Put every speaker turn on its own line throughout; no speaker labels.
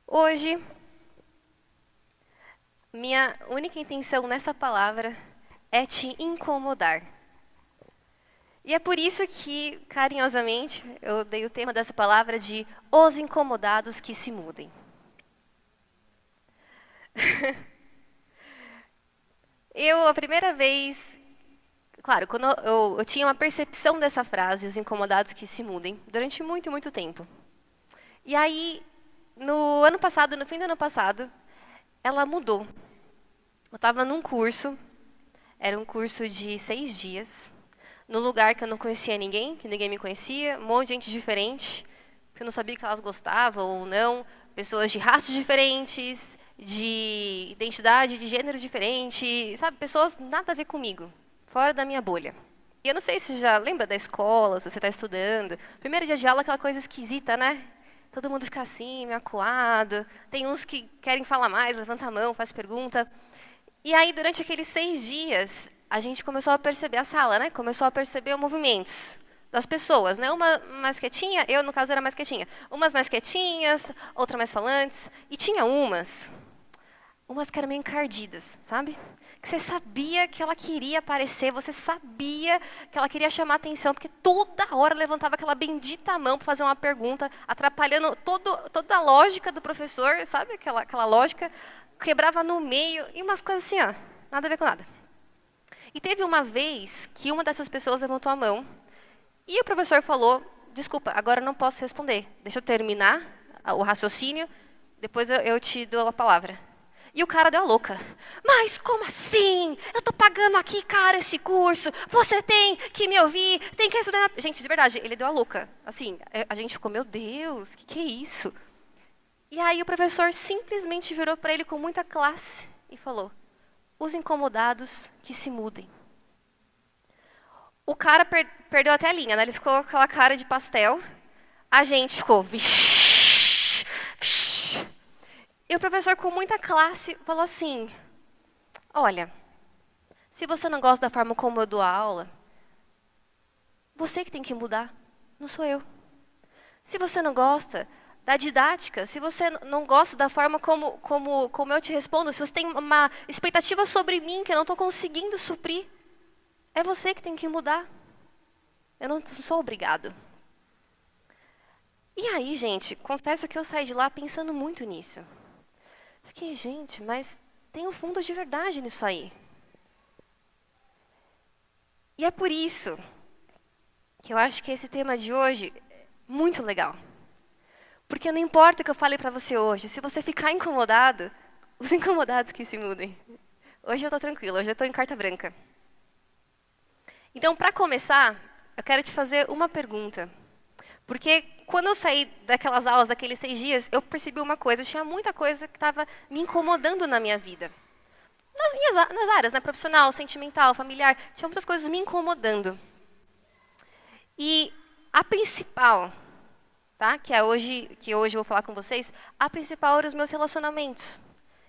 Hoje, minha única intenção nessa palavra é te incomodar. E é por isso que, carinhosamente, eu dei o tema dessa palavra de os incomodados que se mudem. A primeira vez, claro, quando eu tinha uma percepção dessa frase, os incomodados que se mudem, durante muito, muito tempo. E aí, no ano passado, no fim do ano passado, ela mudou. Eu estava num curso, era um curso de 6 dias, no lugar que eu não conhecia ninguém, que ninguém me conhecia, um monte de gente diferente, que eu não sabia que elas gostavam ou não, pessoas de raças diferentes, de identidade, de gênero diferente, sabe? Pessoas nada a ver comigo, fora da minha bolha. E eu não sei se já lembra da escola, se você está estudando. Primeiro dia de aula, aquela coisa esquisita, né? Todo mundo fica assim, meio acuado. Tem uns que querem falar mais, levanta a mão, faz pergunta. E aí, durante aqueles 6 dias, a gente começou a perceber a sala, né? Começou a perceber os movimentos das pessoas, né? Uma mais quietinha, eu, no caso, era mais quietinha. Umas mais quietinhas, outras mais falantes. E tinha umas que eram meio encardidas, sabe? Que você sabia que ela queria aparecer, você sabia que ela queria chamar atenção, porque toda hora levantava aquela bendita mão para fazer uma pergunta, atrapalhando toda a lógica do professor, sabe? Aquela lógica, quebrava no meio, e umas coisas assim, ó, nada a ver com nada. E teve uma vez que uma dessas pessoas levantou a mão, e o professor falou, desculpa, agora eu não posso responder, deixa eu terminar o raciocínio, depois eu te dou a palavra. E o cara deu a louca. Mas como assim? Eu tô pagando aqui caro esse curso. Você tem que me ouvir, tem que estudar. Gente, de verdade, ele deu a louca. Assim, a gente ficou, meu Deus, que é isso? E aí o professor simplesmente virou para ele com muita classe e falou: os incomodados que se mudem. O cara perdeu até a linha, né? Ele ficou com aquela cara de pastel. A gente ficou, vixi, vixi. E o professor, com muita classe, falou assim: olha, se você não gosta da forma como eu dou a aula, você que tem que mudar, não sou eu. Se você não gosta da didática, se você não gosta da forma como eu te respondo, se você tem uma expectativa sobre mim que eu não estou conseguindo suprir, é você que tem que mudar. Eu não sou obrigado. E aí, gente, confesso que eu saí de lá pensando muito nisso. Fiquei, gente, mas tem um fundo de verdade nisso aí. E é por isso que eu acho que esse tema de hoje é muito legal. Porque não importa o que eu falei para você hoje, se você ficar incomodado, os incomodados que se mudem. Hoje eu estou tranquila, hoje eu estou em carta branca. Então, para começar, eu quero te fazer uma pergunta. Porque quando eu saí daquelas aulas, daqueles 6 dias, eu percebi uma coisa, tinha muita coisa que estava me incomodando na minha vida. Nas áreas, né, profissional, sentimental, familiar, tinha muitas coisas me incomodando. E a principal, tá, que hoje eu vou falar com vocês, a principal eram os meus relacionamentos.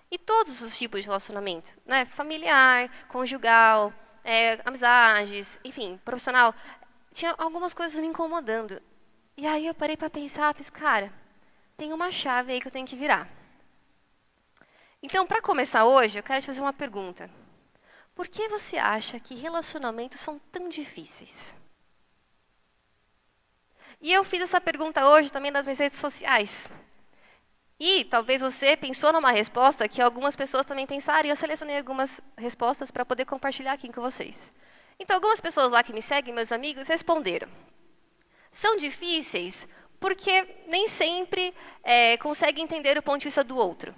E todos os tipos de relacionamento, né, familiar, conjugal, amizades, enfim, profissional. Tinha algumas coisas me incomodando. E aí eu parei para pensar, cara, tem uma chave aí que eu tenho que virar. Então, para começar hoje, eu quero te fazer uma pergunta. Por que você acha que relacionamentos são tão difíceis? E eu fiz essa pergunta hoje também nas minhas redes sociais. E talvez você pensou numa resposta que algumas pessoas também pensaram, e eu selecionei algumas respostas para poder compartilhar aqui com vocês. Então, algumas pessoas lá que me seguem, meus amigos, responderam. São difíceis porque nem sempre conseguem entender o ponto de vista do outro.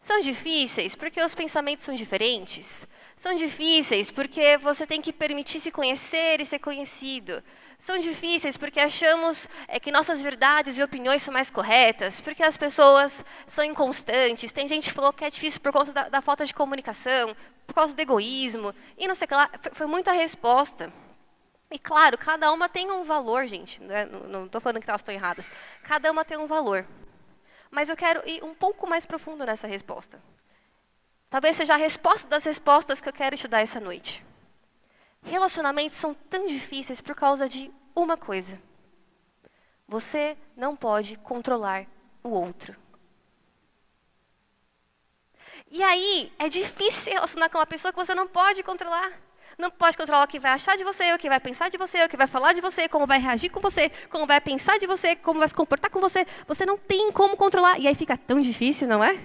São difíceis porque os pensamentos são diferentes. São difíceis porque você tem que permitir se conhecer e ser conhecido. São difíceis porque achamos que nossas verdades e opiniões são mais corretas, porque as pessoas são inconstantes. Tem gente que falou que é difícil por conta da falta de comunicação, por causa do egoísmo, e não sei o que lá. Foi muita resposta. E claro, cada uma tem um valor, gente. Não estou falando que elas estão erradas. Cada uma tem um valor. Mas eu quero ir um pouco mais profundo nessa resposta. Talvez seja a resposta das respostas que eu quero te dar essa noite. Relacionamentos são tão difíceis por causa de uma coisa. Você não pode controlar o outro. E aí, é difícil se relacionar com uma pessoa que você não pode controlar. Não pode controlar o que vai achar de você, o que vai pensar de você, o que vai falar de você, como vai reagir com você, como vai pensar de você, como vai se comportar com você. Você não tem como controlar. E aí fica tão difícil, não é?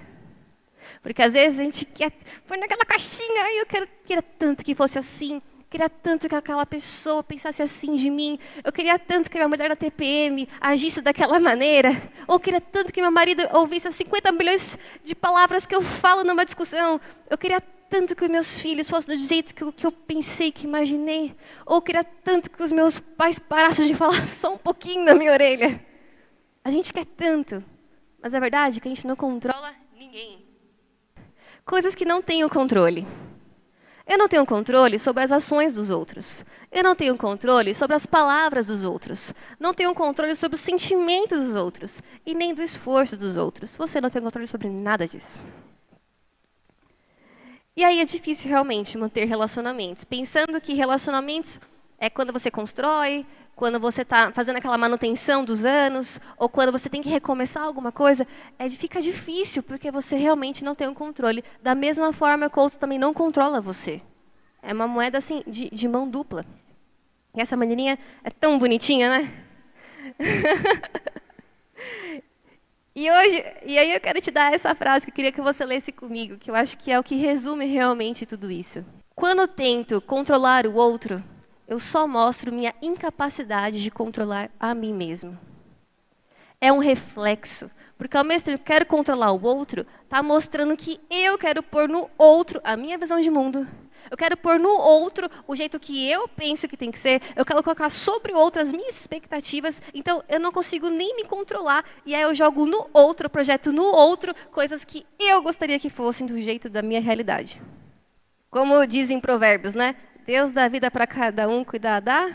Porque às vezes a gente quer pôr naquela caixinha, e eu queria tanto que fosse assim, queria tanto que aquela pessoa pensasse assim de mim, eu queria tanto que minha mulher na TPM agisse daquela maneira, ou queria tanto que meu marido ouvisse as 50 milhões de palavras que eu falo numa discussão, eu queria tanto que os meus filhos fossem do jeito que eu pensei, que imaginei, ou queria tanto que os meus pais parassem de falar só um pouquinho na minha orelha. A gente quer tanto, mas a verdade é que a gente não controla ninguém. Coisas que não têm o controle. Eu não tenho controle sobre as ações dos outros. Eu não tenho controle sobre as palavras dos outros. Não tenho controle sobre os sentimentos dos outros. E nem do esforço dos outros. Você não tem controle sobre nada disso. E aí é difícil realmente manter relacionamentos. Pensando que relacionamentos é quando você constrói, quando você está fazendo aquela manutenção dos anos, ou quando você tem que recomeçar alguma coisa, fica difícil, porque você realmente não tem o controle. Da mesma forma que o outro também não controla você. É uma moeda assim, de mão dupla. E essa menininha é tão bonitinha, né? E aí eu quero te dar essa frase que eu queria que você lesse comigo, que eu acho que é o que resume realmente tudo isso. Quando eu tento controlar o outro, eu só mostro minha incapacidade de controlar a mim mesmo. É um reflexo, porque ao mesmo tempo que eu quero controlar o outro, está mostrando que eu quero pôr no outro a minha visão de mundo. Eu quero pôr no outro o jeito que eu penso que tem que ser. Eu quero colocar sobre o outro as minhas expectativas. Então, eu não consigo nem me controlar. E aí eu jogo no outro, projeto no outro, coisas que eu gostaria que fossem do jeito da minha realidade. Como dizem provérbios, né? Deus dá vida para cada um, cuidar da...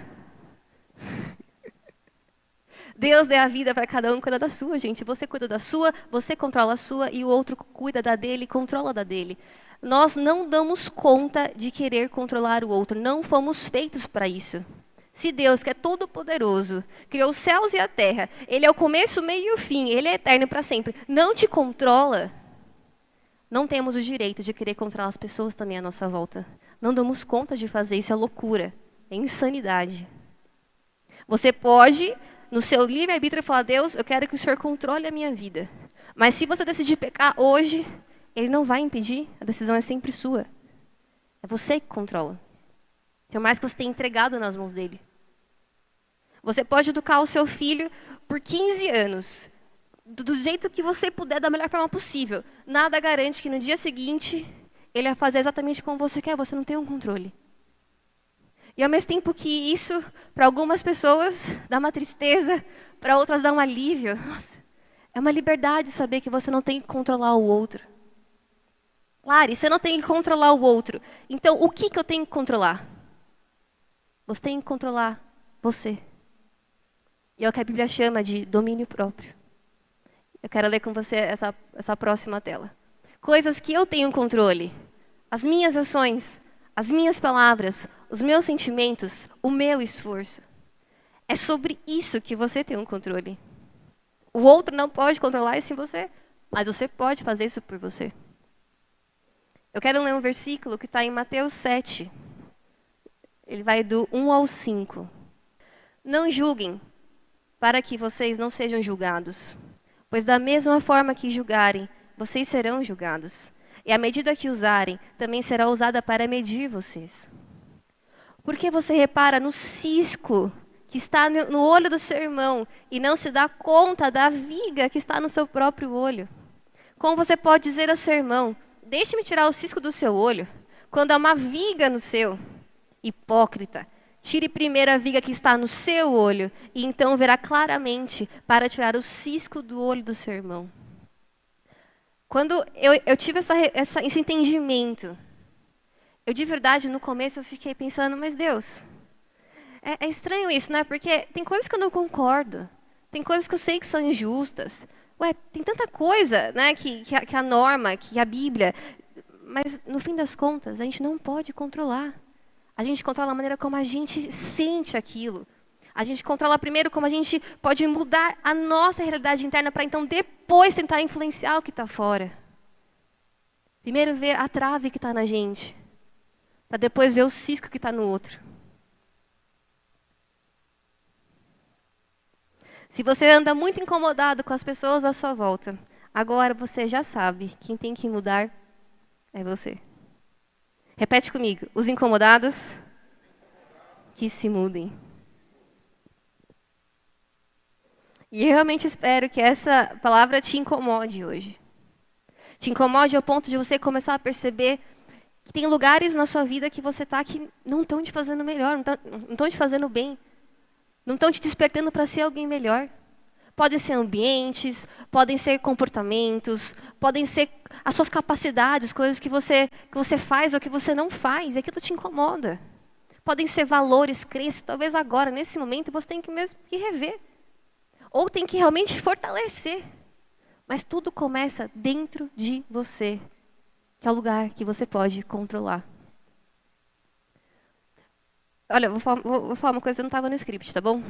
Deus dá a vida para cada um, cuidar da sua, gente. Você cuida da sua, você controla a sua, e o outro cuida da dele, controla da dele. Nós não damos conta de querer controlar o outro. Não fomos feitos para isso. Se Deus, que é todo-poderoso, criou os céus e a terra, Ele é o começo, o meio e o fim, Ele é eterno para sempre, não te controla, não temos o direito de querer controlar as pessoas também à nossa volta. Não damos conta de fazer isso, é loucura, é insanidade. Você pode, no seu livre-arbítrio, falar: Deus, eu quero que o Senhor controle a minha vida. Mas se você decidir pecar hoje, Ele não vai impedir, a decisão é sempre sua. É você que controla. Por mais que você tenha entregado nas mãos dele. Você pode educar o seu filho por 15 anos, do jeito que você puder, da melhor forma possível. Nada garante que no dia seguinte ele vai fazer exatamente como você quer, você não tem um controle. E ao mesmo tempo que isso, para algumas pessoas, dá uma tristeza, para outras dá um alívio. Nossa, é uma liberdade saber que você não tem que controlar o outro. Claro, você não tem que controlar o outro. Então, o que eu tenho que controlar? Você tem que controlar você. E é o que a Bíblia chama de domínio próprio. Eu quero ler com você essa próxima tela. Coisas que eu tenho controle. As minhas ações, as minhas palavras, os meus sentimentos, o meu esforço. É sobre isso que você tem um controle. O outro não pode controlar isso em você, mas você pode fazer isso por você. Eu quero ler um versículo que está em Mateus 7. Ele vai do 1 ao 5. Não julguem, para que vocês não sejam julgados. Pois da mesma forma que julgarem, vocês serão julgados. E a medida que usarem, também será usada para medir vocês. Por que você repara no cisco que está no olho do seu irmão e não se dá conta da viga que está no seu próprio olho? Como você pode dizer ao seu irmão: deixe-me tirar o cisco do seu olho, quando há uma viga no seu? Hipócrita, tire primeiro a viga que está no seu olho, e então verá claramente para tirar o cisco do olho do seu irmão. Quando eu tive esse entendimento, eu de verdade, no começo, eu fiquei pensando: mas Deus, é estranho isso, né? Porque tem coisas que eu não concordo, tem coisas que eu sei que são injustas. Ué, tem tanta coisa, né, que a norma, que a Bíblia, mas no fim das contas, a gente não pode controlar. A gente controla a maneira como a gente sente aquilo. A gente controla primeiro como a gente pode mudar a nossa realidade interna para então depois tentar influenciar o que está fora. Primeiro ver a trave que está na gente, para depois ver o cisco que está no outro. Se você anda muito incomodado com as pessoas à sua volta, agora você já sabe, quem tem que mudar é você. Repete comigo, os incomodados que se mudem. E eu realmente espero que essa palavra te incomode hoje. Te incomode ao ponto de você começar a perceber que tem lugares na sua vida que você está que não estão te fazendo melhor, não estão te fazendo bem, não estão te despertando para ser alguém melhor. Podem ser ambientes, podem ser comportamentos, podem ser as suas capacidades, coisas que você faz ou que você não faz, e aquilo te incomoda. Podem ser valores, crenças, talvez agora, nesse momento, você tem que mesmo que rever. Ou tem que realmente fortalecer. Mas tudo começa dentro de você, que é o lugar que você pode controlar. Olha, vou falar uma coisa que não estava no script, tá bom?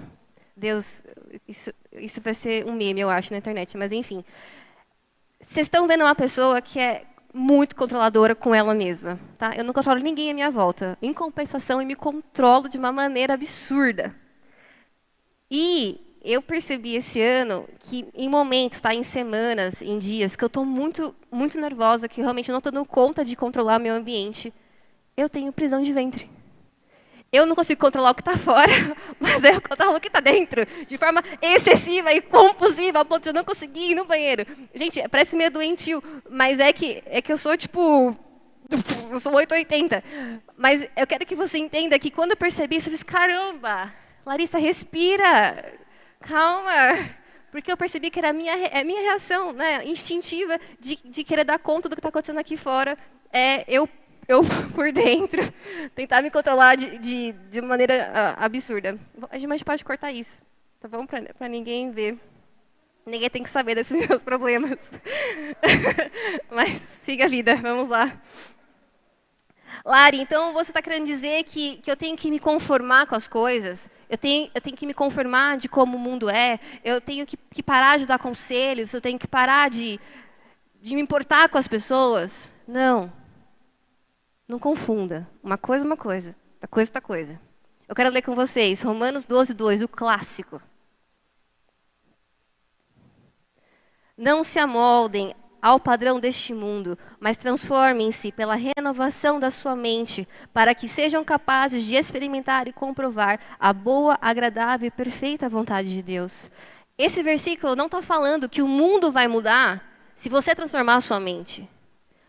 Deus, isso vai ser um meme, eu acho, na internet, mas enfim. Vocês estão vendo uma pessoa que é muito controladora com ela mesma, tá? Eu não controlo ninguém à minha volta. Em compensação, eu me controlo de uma maneira absurda. E eu percebi esse ano que em momentos, tá, em semanas, em dias, que eu estou muito, muito nervosa, que realmente não estou dando conta de controlar o meu ambiente, eu tenho prisão de ventre. Eu não consigo controlar o que está fora, mas eu controlo o que está dentro, de forma excessiva e compulsiva, ao ponto de eu não conseguir ir no banheiro. Gente, parece meio doentio, mas é que eu sou tipo... Eu sou 880. Mas eu quero que você entenda que quando eu percebi isso, eu disse, caramba, Larissa, respira, calma. Porque eu percebi que era a minha reação, né, instintiva de querer dar conta do que está acontecendo aqui fora. Eu por dentro, tentar me controlar de maneira absurda. A gente pode cortar isso, tá bom? Para ninguém ver. Ninguém tem que saber desses meus problemas. Mas siga a vida, vamos lá. Lari, então você está querendo dizer que eu tenho que me conformar com as coisas? Eu tenho que me conformar de como o mundo é? Eu tenho que parar de dar conselhos? Eu tenho que parar de me importar com as pessoas? Não. Não confunda. Uma coisa é uma coisa. Outra coisa é outra coisa. Eu quero ler com vocês Romanos 12:2, o clássico. Não se amoldem ao padrão deste mundo, mas transformem-se pela renovação da sua mente, para que sejam capazes de experimentar e comprovar a boa, agradável e perfeita vontade de Deus. Esse versículo não está falando que o mundo vai mudar se você transformar a sua mente.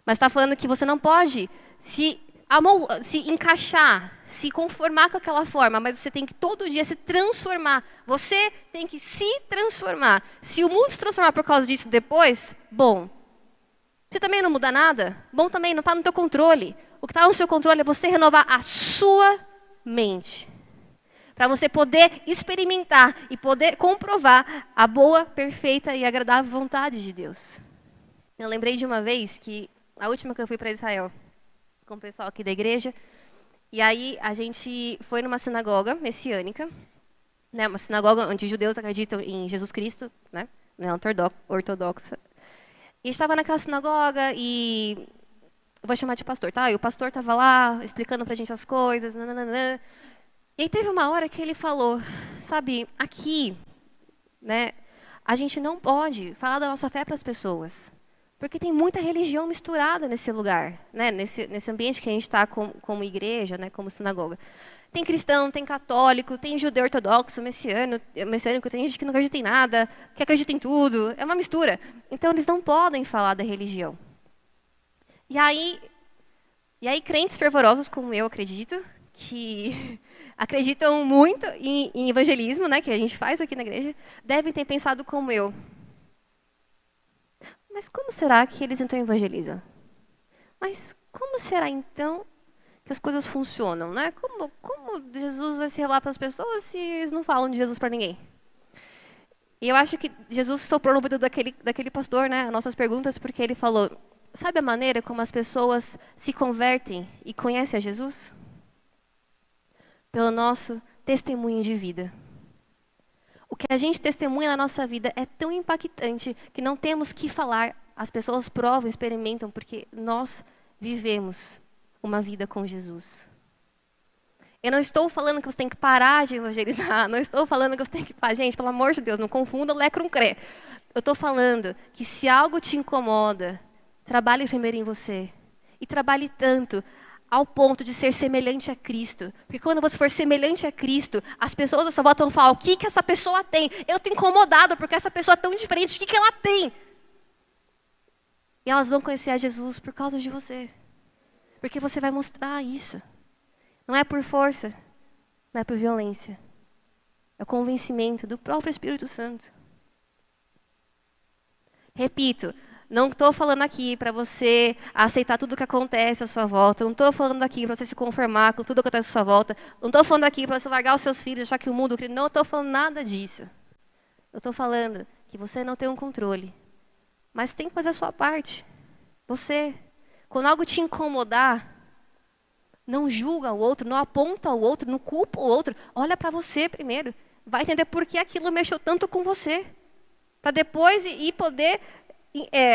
Mas está falando que você não pode se encaixar, se conformar com aquela forma, mas você tem que todo dia se transformar. Você tem que se transformar. Se o mundo se transformar por causa disso depois, bom. Você também não muda nada? Bom também, não está no teu controle. O que está no seu controle é você renovar a sua mente. Para você poder experimentar e poder comprovar a boa, perfeita e agradável vontade de Deus. Eu lembrei de uma vez que, a última que eu fui para Israel, com o pessoal aqui da igreja, e aí a gente foi numa sinagoga messiânica, né, uma sinagoga onde judeus acreditam em Jesus Cristo, né, ortodoxa. E estava naquela sinagoga e eu vou chamar de pastor, tá? E o pastor estava lá explicando pra gente as coisas, nananana. E aí teve uma hora que ele falou, sabe, aqui, né, a gente não pode falar da nossa fé para as pessoas. Porque tem muita religião misturada nesse lugar, né? nesse ambiente que a gente está como igreja, né? Como sinagoga. Tem cristão, tem católico, tem judeu ortodoxo, messiânico, tem gente que não acredita em nada, que acredita em tudo. É uma mistura. Então, eles não podem falar da religião. E aí crentes fervorosos, como eu acredito, que acreditam muito em evangelismo, né? Que a gente faz aqui na igreja, devem ter pensado como eu. Mas como será que eles então evangelizam? Mas como será então que as coisas funcionam, né? Como Jesus vai se revelar para as pessoas se eles não falam de Jesus para ninguém? E eu acho que Jesus soprou no ouvido daquele pastor, né, nossas perguntas, porque ele falou, sabe a maneira como as pessoas se convertem e conhecem a Jesus? Pelo nosso testemunho de vida. O que a gente testemunha na nossa vida é tão impactante que não temos que falar as pessoas provam, experimentam, porque nós vivemos uma vida com Jesus. Eu não estou falando que você tem que parar de evangelizar, não estou falando que você tem que... Gente, pelo amor de Deus, não confunda o lé com o cré. Eu estou falando que se algo te incomoda, trabalhe primeiro em você. E trabalhe tanto ao ponto de ser semelhante a Cristo. Porque quando você for semelhante a Cristo, as pessoas à sua volta vão falar, o que essa pessoa tem? Eu estou incomodado porque essa pessoa é tão diferente, o que ela tem? E elas vão conhecer a Jesus por causa de você. Porque você vai mostrar isso. Não é por força, não é por violência. É o convencimento do próprio Espírito Santo. Repito, não estou falando aqui para você aceitar tudo o que acontece à sua volta. Não estou falando aqui para você se conformar com tudo o que acontece à sua volta. Não estou falando aqui para você largar os seus filhos, achar que o mundo... Não estou falando nada disso. Eu estou falando que você não tem um controle. Mas tem que fazer a sua parte. Você, quando algo te incomodar, não julga o outro, não aponta o outro, não culpa o outro. Olha para você primeiro. Vai entender por que aquilo mexeu tanto com você. Para depois ir poder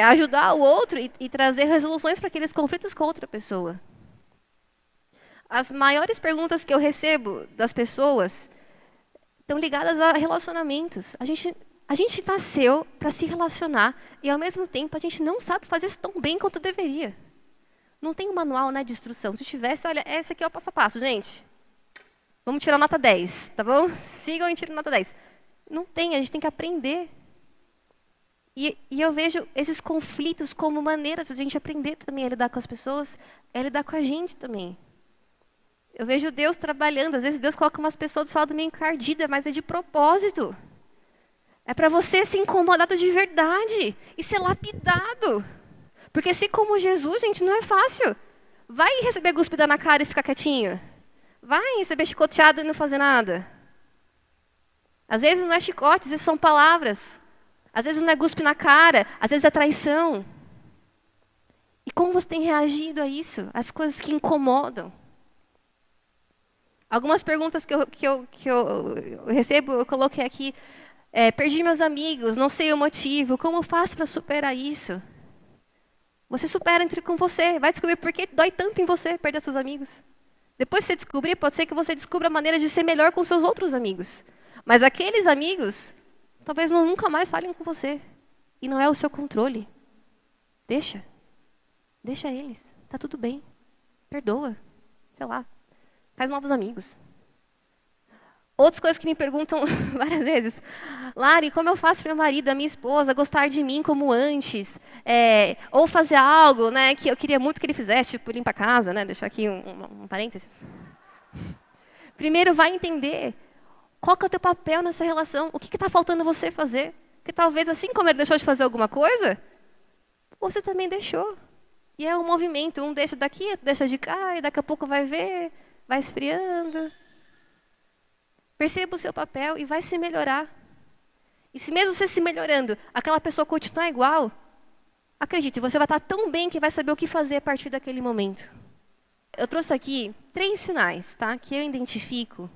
ajudar o outro e trazer resoluções para aqueles conflitos com outra pessoa. As maiores perguntas que eu recebo das pessoas estão ligadas a relacionamentos. A gente nasceu para se relacionar e, ao mesmo tempo, a gente não sabe fazer isso tão bem quanto deveria. Não tem um manual, né, de instrução. Se tivesse, olha, esse aqui é o passo a passo, gente. Vamos tirar nota 10, tá bom? Sigam e tirem nota 10. Não tem, a gente tem que aprender. E eu vejo esses conflitos como maneiras de a gente aprender também a lidar com as pessoas, a lidar com a gente também. Eu vejo Deus trabalhando, às vezes Deus coloca umas pessoas do seu lado meio encardida, mas é de propósito. É para você ser incomodado de verdade e ser lapidado. Porque se como Jesus, gente, não é fácil. Vai receber cuspida na cara e ficar quietinho? Vai receber chicoteada e não fazer nada? Às vezes não é chicote, às vezes são palavras. Às vezes não é cuspe na cara, às vezes é traição. E como você tem reagido a isso? As coisas que incomodam. Algumas perguntas que eu recebo, eu coloquei aqui. Perdi meus amigos, não sei o motivo. Como eu faço para superar isso? Você supera entre com você. Vai descobrir por que dói tanto em você perder seus amigos. Depois que você descobrir, pode ser que você descubra a maneira de ser melhor com seus outros amigos. Mas aqueles amigos, talvez nunca mais falem com você. E não é o seu controle. Deixa. Deixa eles. Tá tudo bem. Perdoa. Sei lá. Faz novos amigos. Outras coisas que me perguntam várias vezes. Lari, como eu faço para meu marido, a minha esposa, gostar de mim como antes? Ou fazer algo, né, que eu queria muito que ele fizesse, tipo limpar a casa, né? Deixar aqui um parênteses. Primeiro, vai entender qual que é o teu papel nessa relação. O que está faltando você fazer? Porque talvez, assim como ele deixou de fazer alguma coisa, você também deixou. E é um movimento. Um deixa daqui, outro deixa de cá, e daqui a pouco vai ver, vai esfriando. Perceba o seu papel e vai se melhorar. E se mesmo você se melhorando, aquela pessoa continuar igual, acredite, você vai estar tão bem que vai saber o que fazer a partir daquele momento. Eu trouxe aqui 3 sinais, tá, que eu identifico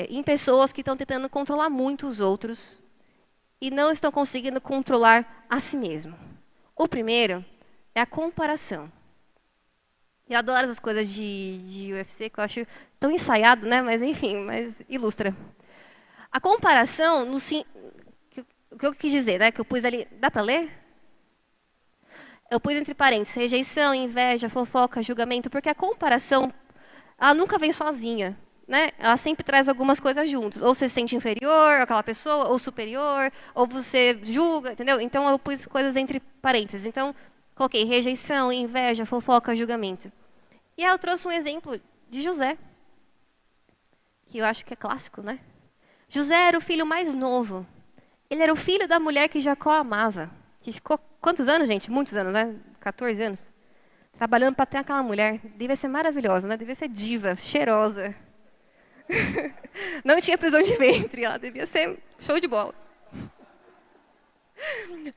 em pessoas que estão tentando controlar muito os outros e não estão conseguindo controlar a si mesmo. O primeiro é a comparação. Eu adoro essas coisas de UFC, que eu acho tão ensaiado, né? Mas, enfim, mas ilustra. A comparação, o que eu quis dizer, né? Que eu pus ali... Dá para ler? Eu pus entre parênteses, rejeição, inveja, fofoca, julgamento, porque a comparação, ela nunca vem sozinha, né? Ela sempre traz algumas coisas juntos. Ou você se sente inferior àquela pessoa, ou superior, ou você julga, entendeu? Então, eu pus coisas entre parênteses. Então, coloquei rejeição, inveja, fofoca, julgamento. E aí eu trouxe um exemplo de José, que eu acho que é clássico, né? José era o filho mais novo. Ele era o filho da mulher que Jacó amava. Que ficou quantos anos, gente? Muitos anos, né? 14 anos. Trabalhando para ter aquela mulher. Devia ser maravilhosa, né? Devia ser diva, cheirosa. Não tinha prisão de ventre, ela devia ser show de bola.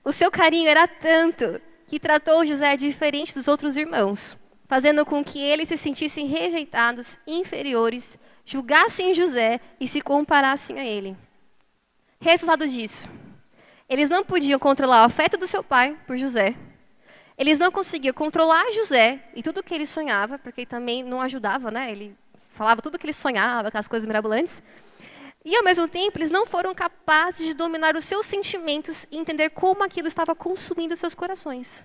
O seu carinho era tanto que tratou José diferente dos outros irmãos, fazendo com que eles se sentissem rejeitados, inferiores, julgassem José e se comparassem a ele. Resultado disso, Eles não podiam controlar o afeto do seu pai por José. Eles não conseguiam controlar José e tudo que ele sonhava, porque ele também não ajudava, né? Ele falava tudo que ele sonhava, aquelas coisas mirabolantes. E, ao mesmo tempo, eles não foram capazes de dominar os seus sentimentos e entender como aquilo estava consumindo seus corações.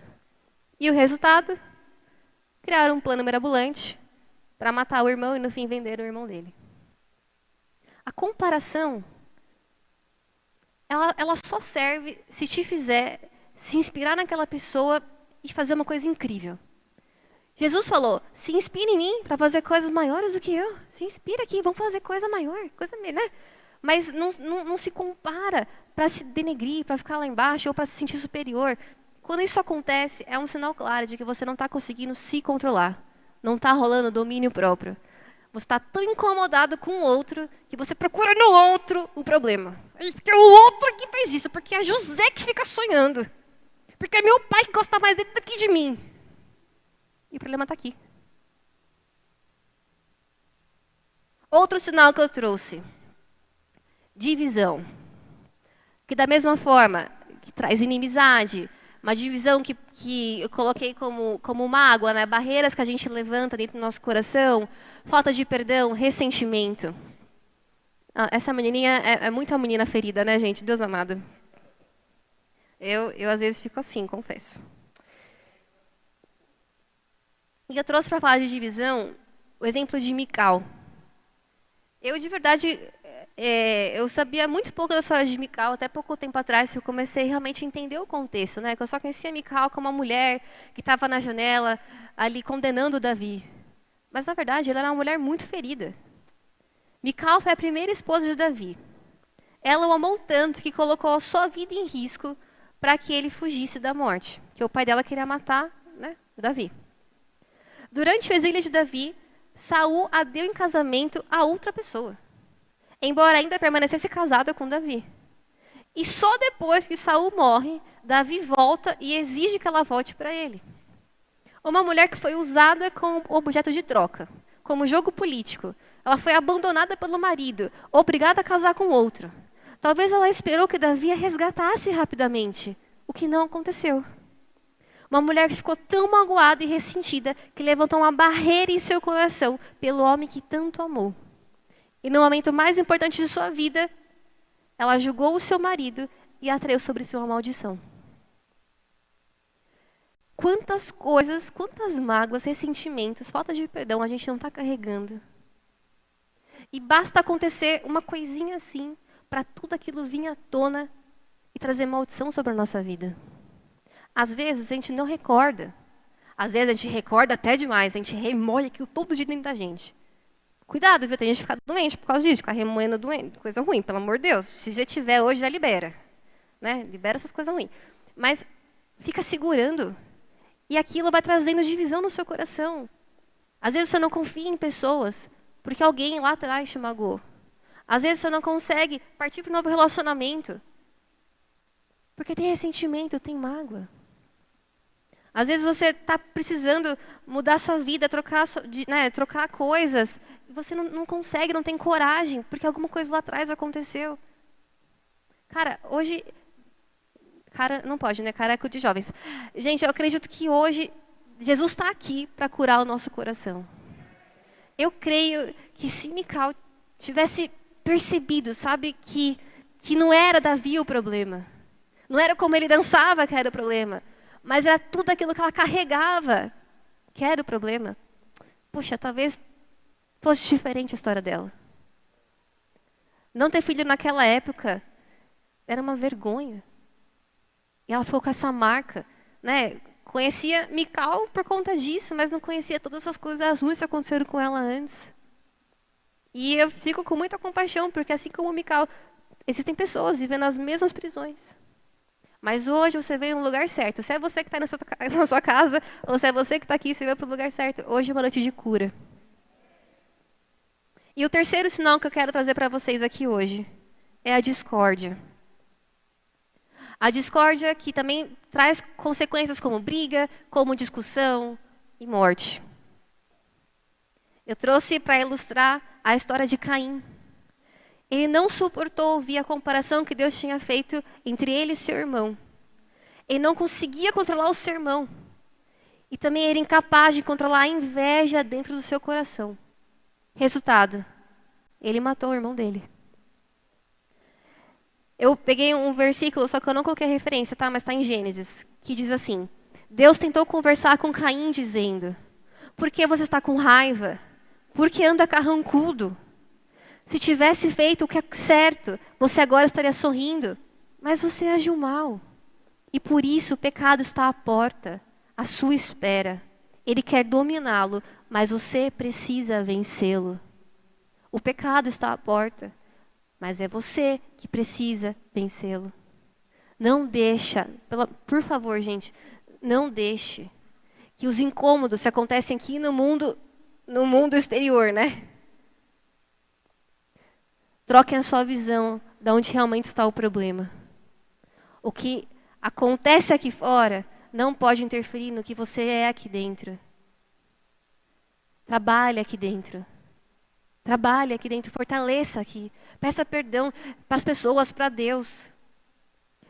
E o resultado? Criaram um plano mirabolante para matar o irmão e, no fim, vender o irmão dele. A comparação, ela só serve se te fizer se inspirar naquela pessoa e fazer uma coisa incrível. Jesus falou, se inspire em mim para fazer coisas maiores do que eu. Se inspira aqui, vamos fazer coisa maior, coisa melhor, né? Mas não se compara para se denegrir, para ficar lá embaixo ou para se sentir superior. Quando isso acontece, é um sinal claro de que você não está conseguindo se controlar. Não está rolando domínio próprio. Você está tão incomodado com o outro que você procura no outro o problema. Porque é o outro que fez isso, porque é José que fica sonhando. Porque é meu pai que gosta mais dele do que de mim. E o problema está aqui. Outro sinal que eu trouxe. Divisão. Que da mesma forma, que traz inimizade. Uma divisão que eu coloquei como mágoa, né? Barreiras que a gente levanta dentro do nosso coração. Falta de perdão, ressentimento. Essa menininha é muito a menina ferida, né, gente? Deus amado. Eu às vezes fico assim, confesso. E eu trouxe para falar de divisão o exemplo de Mical. Eu, de verdade, eu sabia muito pouco da história de Mical, até pouco tempo atrás, que eu comecei realmente a entender o contexto, né? Que eu só conhecia Mical como uma mulher que estava na janela, ali, condenando Davi. Mas, na verdade, ela era uma mulher muito ferida. Mical foi a primeira esposa de Davi. Ela o amou tanto que colocou a sua vida em risco para que ele fugisse da morte, que o pai dela queria matar, né, Davi. Durante o exílio de Davi, Saul a deu em casamento a outra pessoa, embora ainda permanecesse casada com Davi. E só depois que Saul morre, Davi volta e exige que ela volte para ele. Uma mulher que foi usada como objeto de troca, como jogo político. Ela foi abandonada pelo marido, obrigada a casar com outro. Talvez ela esperou que Davi a resgatasse rapidamente, o que não aconteceu. Uma mulher que ficou tão magoada e ressentida que levantou uma barreira em seu coração pelo homem que tanto amou. E no momento mais importante de sua vida, ela julgou o seu marido e atraiu sobre si uma maldição. Quantas coisas, quantas mágoas, ressentimentos, falta de perdão a gente não está carregando. E basta acontecer uma coisinha assim para tudo aquilo vir à tona e trazer maldição sobre a nossa vida. Às vezes a gente não recorda. Às vezes a gente recorda até demais. A gente remoe aquilo todo dia dentro da gente. Cuidado, viu? Tem gente que fica doente por causa disso. Ficar remoendo doente. Coisa ruim, pelo amor de Deus. Se já tiver hoje, já libera. Né? Libera essas coisas ruins. Mas fica segurando. E aquilo vai trazendo divisão no seu coração. Às vezes você não confia em pessoas porque alguém lá atrás te magoou. Às vezes você não consegue partir para um novo relacionamento porque tem ressentimento, tem mágoa. Às vezes você está precisando mudar a sua vida, trocar coisas, e você não consegue, não tem coragem, porque alguma coisa lá atrás aconteceu. Cara, hoje... Cara, não pode, né? Cara é culto de jovens. Gente, eu acredito que hoje Jesus está aqui para curar o nosso coração. Eu creio que se Mical tivesse percebido, sabe, que não era Davi o problema. Não era como ele dançava que era o problema. Mas era tudo aquilo que ela carregava que era o problema. Puxa, talvez fosse diferente a história dela. Não ter filho naquela época era uma vergonha. E ela ficou com essa marca, né? Conhecia Mical por conta disso, mas não conhecia todas essas coisas ruins que aconteceram com ela antes. E eu fico com muita compaixão, porque assim como Mical, existem pessoas vivendo as mesmas prisões. Mas hoje você veio no lugar certo. Se é você que está na sua casa, ou se é você que está aqui, você veio para o lugar certo. Hoje é uma noite de cura. E o terceiro sinal que eu quero trazer para vocês aqui hoje é a discórdia. A discórdia que também traz consequências como briga, como discussão e morte. Eu trouxe para ilustrar a história de Caim. Ele não suportou ouvir a comparação que Deus tinha feito entre ele e seu irmão. Ele não conseguia controlar o seu irmão. E também era incapaz de controlar a inveja dentro do seu coração. Resultado, ele matou o irmão dele. Eu peguei um versículo, só que eu não coloquei a referência, tá? Mas está em Gênesis, que diz assim: Deus tentou conversar com Caim dizendo: por que você está com raiva? Por que anda carrancudo? Se tivesse feito o que é certo, você agora estaria sorrindo. Mas você agiu mal. E por isso o pecado está à porta, à sua espera. Ele quer dominá-lo, mas você precisa vencê-lo. O pecado está à porta, mas é você que precisa vencê-lo. Não deixa, por favor, gente, não deixe que os incômodos se acontecem aqui no mundo exterior, né? Troquem a sua visão de onde realmente está o problema. O que acontece aqui fora não pode interferir no que você é aqui dentro. Trabalhe aqui dentro. Trabalhe aqui dentro, fortaleça aqui. Peça perdão para as pessoas, para Deus.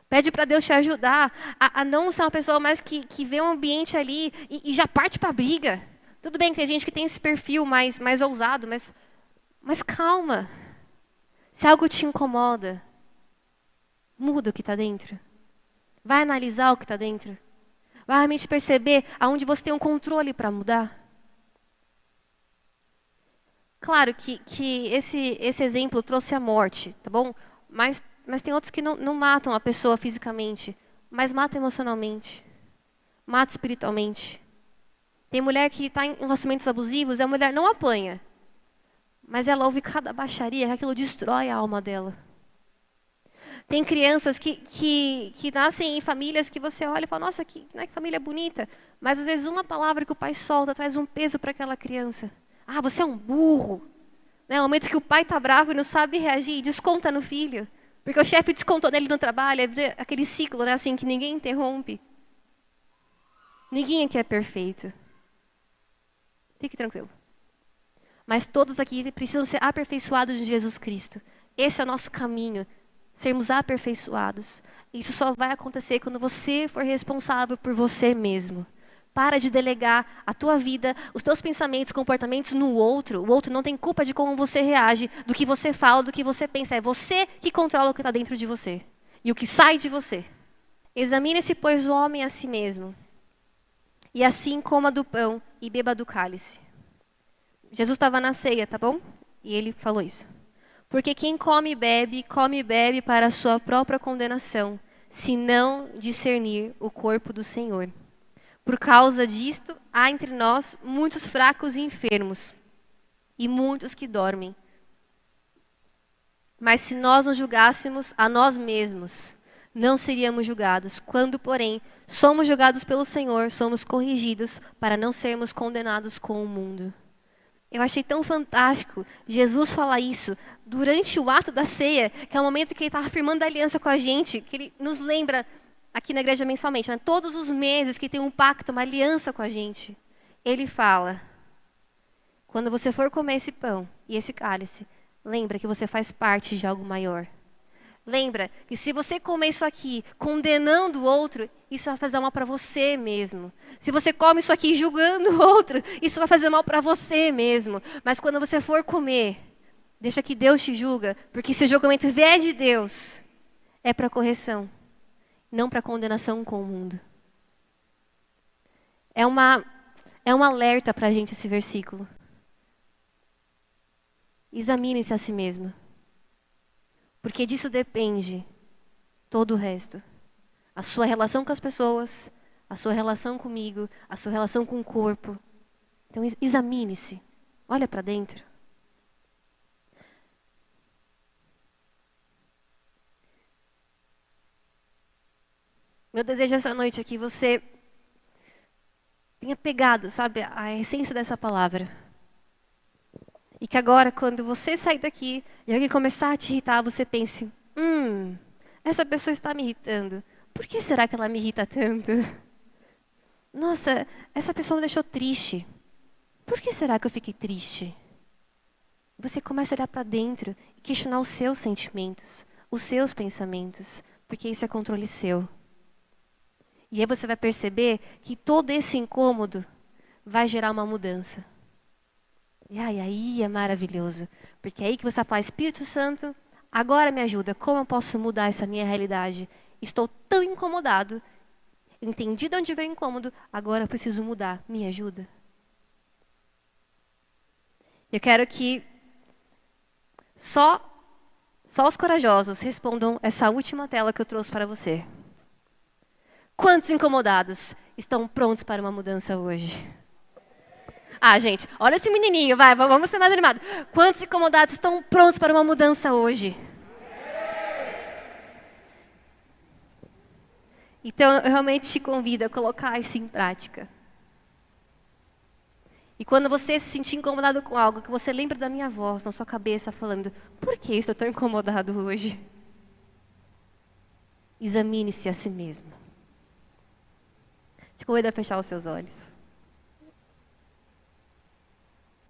Pede para Deus te ajudar a não ser uma pessoa mais que vê um ambiente ali e já parte para a briga. Tudo bem que tem gente que tem esse perfil mais ousado, mas calma. Se algo te incomoda, muda o que está dentro. Vai analisar o que está dentro. Vai realmente perceber aonde você tem um controle para mudar. Claro que esse exemplo trouxe a morte, tá bom? Mas tem outros que não matam a pessoa fisicamente, mas matam emocionalmente. Matam espiritualmente. Tem mulher que está em relacionamentos abusivos e a mulher não apanha. Mas ela ouve cada baixaria, que aquilo destrói a alma dela. Tem crianças que nascem em famílias que você olha e fala, nossa, que família bonita. Mas às vezes uma palavra que o pai solta traz um peso para aquela criança. Ah, você é um burro. No momento que o pai está bravo e não sabe reagir, desconta no filho. Porque o chefe descontou nele no trabalho, é aquele ciclo, né, assim, que ninguém interrompe. Ninguém aqui é perfeito. Fique tranquilo. Mas todos aqui precisam ser aperfeiçoados em Jesus Cristo. Esse é o nosso caminho, sermos aperfeiçoados. Isso só vai acontecer quando você for responsável por você mesmo. Para de delegar a tua vida, os teus pensamentos, comportamentos no outro. O outro não tem culpa de como você reage, do que você fala, do que você pensa. É você que controla o que está dentro de você. E o que sai de você. Examine-se, pois, o homem a si mesmo. E assim coma do pão e beba do cálice. Jesus estava na ceia, tá bom? E ele falou isso. Porque quem come e bebe para a sua própria condenação, se não discernir o corpo do Senhor. Por causa disto, há entre nós muitos fracos e enfermos, e muitos que dormem. Mas se nós nos julgássemos a nós mesmos, não seríamos julgados. Quando, porém, somos julgados pelo Senhor, somos corrigidos para não sermos condenados com o mundo. Eu achei tão fantástico Jesus falar isso durante o ato da ceia, que é o momento que ele está afirmando a aliança com a gente, que ele nos lembra aqui na igreja mensalmente, né? Todos os meses que tem um pacto, uma aliança com a gente. Ele fala, quando você for comer esse pão e esse cálice, lembra que você faz parte de algo maior. Lembra que se você comer isso aqui condenando o outro, isso vai fazer mal para você mesmo. Se você come isso aqui julgando o outro, isso vai fazer mal para você mesmo. Mas quando você for comer, deixa que Deus te julga, porque se o julgamento vier de Deus, é para correção, não para condenação com o mundo. É um alerta para a gente esse versículo. Examine-se a si mesmo. Porque disso depende todo o resto. A sua relação com as pessoas, a sua relação comigo, a sua relação com o corpo. Então examine-se. Olha para dentro. Meu desejo essa noite é que você tenha pegado, sabe, a essência dessa palavra. E que agora, quando você sair daqui e alguém começar a te irritar, você pense, essa pessoa está me irritando. Por que será que ela me irrita tanto? Nossa, essa pessoa me deixou triste. Por que será que eu fiquei triste? Você começa a olhar para dentro e questionar os seus sentimentos, os seus pensamentos, porque isso é controle seu. E aí você vai perceber que todo esse incômodo vai gerar uma mudança. E aí é maravilhoso, porque é aí que você fala, Espírito Santo, agora me ajuda, como eu posso mudar essa minha realidade? Estou tão incomodado, entendi de onde veio o incômodo, agora eu preciso mudar, me ajuda. Eu quero que só os corajosos respondam essa última tela que eu trouxe para você. Quantos incomodados estão prontos para uma mudança hoje? Ah, gente, olha esse menininho, vai, vamos ser mais animados. Quantos incomodados estão prontos para uma mudança hoje? Então, eu realmente te convido a colocar isso em prática. E quando você se sentir incomodado com algo, que você lembre da minha voz na sua cabeça falando, por que estou tão incomodado hoje? Examine-se a si mesmo. Te convido a fechar os seus olhos.